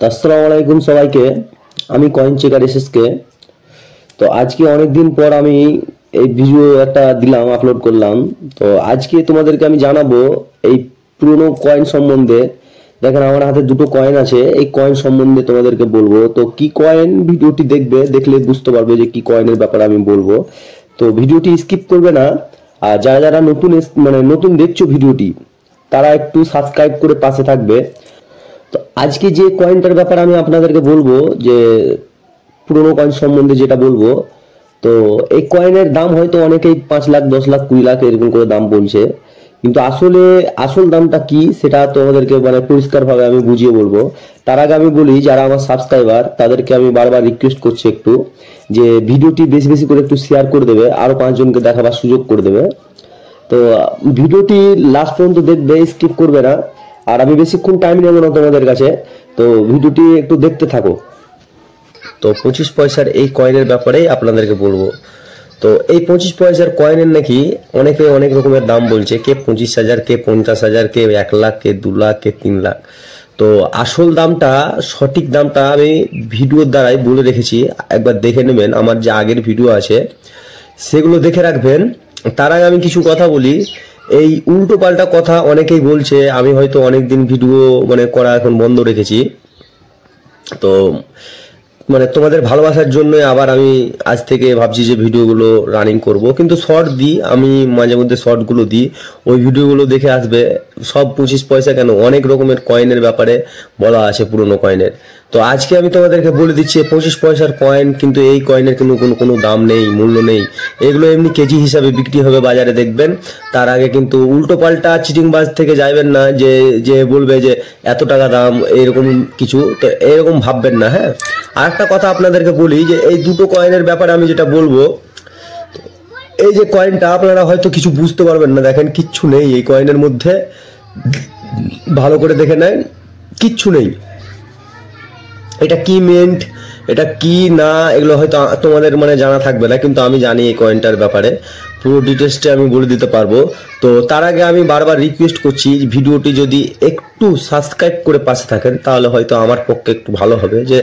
তো আসসালামু আলাইকুম সবাইকে। আমি কয়েন চেকার এসএসকে। তো আজকে অনেক দিন পর আমি এই ভিডিও একটা দিলাম, আপলোড করলাম। তো আজকে তোমাদেরকে আমি জানাবো এই পুরনো কয়েন সম্বন্ধে। দেখেন আমার হাতে দুটো কয়েন আছে, এই কয়েন সম্বন্ধে তোমাদেরকে বলবো। তো কি কয়েন, ভিডিওটি দেখলে বুঝতে পারবে যে কি কয়েনের ব্যাপারে আমি বলবো। তো ভিডিওটি স্কিপ করবে না। আর যারা যারা নতুন দেখছো ভিডিওটি, তারা একটু সাবস্ক্রাইব করে পাশে থাকবে। তো আজকে যে কয়েনটার ব্যাপারে আমি আপনাদেরকে বলবো, যে পুরোনো কয়েন সম্বন্ধে যেটা বলবো, তো এই কয়েনের দাম হয়তো অনেকেই 5 লাখ 10 লাখ 20 লাখ এরকম করে দাম বলছে, কিন্তু আসলে আসল দামটা কি সেটা তোমাদেরকে পরিষ্কার ভাবে আমি বুঝিয়ে বলবো। তার আগে আমি বলি, যারা আমার সাবস্ক্রাইবার তাদেরকে আমি বারবার রিকোয়েস্ট করছি একটু, যে ভিডিওটি বেশি বেশি করে একটু শেয়ার করে দেবে, আরো 5 জনকে দেখাবার সুযোগ করে দেবে। তো ভিডিওটি লাস্ট পর্যন্ত দেখবে, স্কিপ করবে না। আর আমি বেশিক্ষণ টাইম নেব না তোমাদের কাছে, তো ভিডিওটি একটু দেখতে থাকো। তো 25 পয়সার এই কয়েনের ব্যাপারেই আপনাদেরকে বলবো। তো এই 25 পয়সার কয়েনের নাকি অনেকে অনেক রকমের দাম বলছে, কে 25,000, কে 50,000, কে 1 লাখ, কে 2 লাখ, কে 3 লাখ। তো আসল দামটা, সঠিক দামটা আমি ভিডিওর দ্বারাই বলে রেখেছি, একবার দেখে নেবেন। আমার যে আগের ভিডিও আছে সেগুলো দেখে রাখবেন। তার আগে আমি কিছু কথা বলি। এই উল্টো পাল্টা কথা অনেকেই বলছে, আমি হয়তো অনেকদিন ভিডিও করা এখন বন্ধ রেখেছি। তো তোমাদের ভালোবাসার জন্য আবার আমি আজ থেকে ভাবছি যে ভিডিওগুলো রানিং করব, কিন্তু শর্ট দিই, আমি মাঝে মধ্যে শর্টগুলো দিই, ওই ভিডিওগুলো দেখে আসবে। সব 25 পয়সা কেন, অনেক রকমের কয়েনের ব্যাপারে বলা আছে, পুরনো কয়েনের। তো আজকে আমি তোমাদেরকে বলে দিচ্ছি 25 পয়সার কয়েন, কিন্তু এই কয়েনের কোনো দাম নেই, মূল্য নেই। এগুলো এমনি কেজি হিসাবে বিক্রি হবে বাজারে, দেখবেন। তার আগে কিন্তু উল্টো পাল্টা চিটিংবাজ থেকে যাইবেন না, যে যে বলবে যে এত টাকা দাম, এরকম কিছু। তো এরকম ভাববেন না, হ্যাঁ। আর একটা কথা আপনাদেরকে বলি, যে এই দুটো কয়েনের ব্যাপারে আমি যেটা বলবো, এই যে কয়েনটা আপনারা হয়তো কিছু বুঝতে পারবেন না, দেখেন কিচ্ছু নেই এই কয়েনের মধ্যে, ভালো করে দেখে নেন, কিচ্ছু নেই। এটা কি মিন্ট, এটা কি না, এগুলো হয়তো তোমাদের জানা থাকবে না, কিন্তু আমি জানি এই কয়েনটার ব্যাপারে, পুরো ডিটেলসটা আমি বলে দিতে পারবো। তো তার আগে আমি বারবার রিকোয়েস্ট করছি, ভিডিওটি যদি একটু সাবস্ক্রাইব করে পাশে থাকেন, তাহলে হয়তো আমার পক্ষে একটু ভালো হবে। যে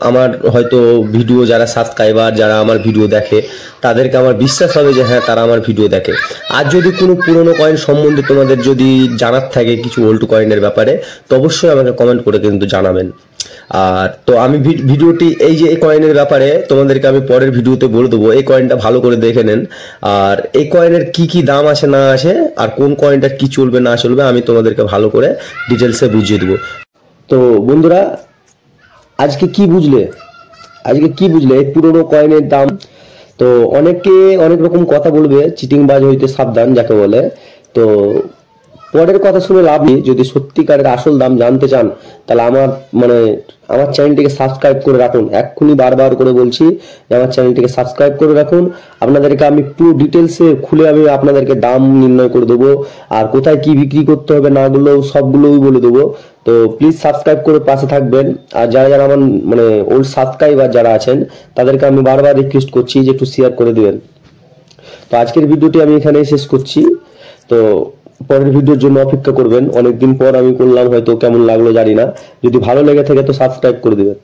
আমার হয়তো ভিডিও, যারা সাবস্ক্রাইবার, যারা আমার ভিডিও দেখে, তাদেরকে আমার বিশ্বাস হবে যে হ্যাঁ, তারা আমার ভিডিও দেখে। আর যদি কোনো পুরনো কয়েন সম্বন্ধে তোমাদের যদি জানার থাকে, কিছু ওল্ড কয়েনের ব্যাপারে, তো অবশ্যই আমাকে কমেন্ট করে কিন্তু জানাবেন। আর তো আমি ভিডিওটি, এই যে এই কয়েনের ব্যাপারে তোমাদেরকে আমি পরের ভিডিওতে বলে দেবো। এই কয়েনটা ভালো করে দেখে নেন। আর এই কয়েনের কি কি দাম আছে না আছে, আর কোন কয়েনটা কি চলবে না চলবে, আমি তোমাদেরকে ভালো করে ডিটেলসে বুঝিয়ে দেবো। তো বন্ধুরা, আজকে কি বুঝলে এই পুরনো কয়েনের দাম? তো অনেকে অনেক রকম কথা বলবে, চিটিংবাজ হইতে সাবধান যাকে বলে। তো পরের কথা শুনে লাভ নেই। যদি সত্যিকারের আসল দাম জানতে চান, তাহলে আমার চ্যানেলটিকে সাবস্ক্রাইব করে রাখুন। এক্ষুনি বারবার করে বলছি যে আমার চ্যানেলটিকে সাবস্ক্রাইব করে রাখুন। আপনাদেরকে আমি পুরো ডিটেলসে খুলে আমি আপনাদেরকে দাম নির্ণয় করে দেবো, আর কোথায় কি বিক্রি করতে হবে না গুলো সবগুলোই বলে দেবো। তো প্লিজ সাবস্ক্রাইব করে পাশে থাকবেন। আর যারা যারা আমার ওল্ড সাবস্ক্রাইবার যারা আছেন, তাদেরকে আমি বারবার রিকোয়েস্ট করছি যে একটু শেয়ার করে দিবেন। তো আজকের ভিডিওটি আমি এখানেই শেষ করছি। তো পরের ভিডিওর জন্য অপেক্ষা করবেন। অনেকদিন পর আমি করলাম, হয়তো কেমন লাগলো জানি না। যদি ভালো লেগে থাকে তো সাবস্ক্রাইব করে দিবেন।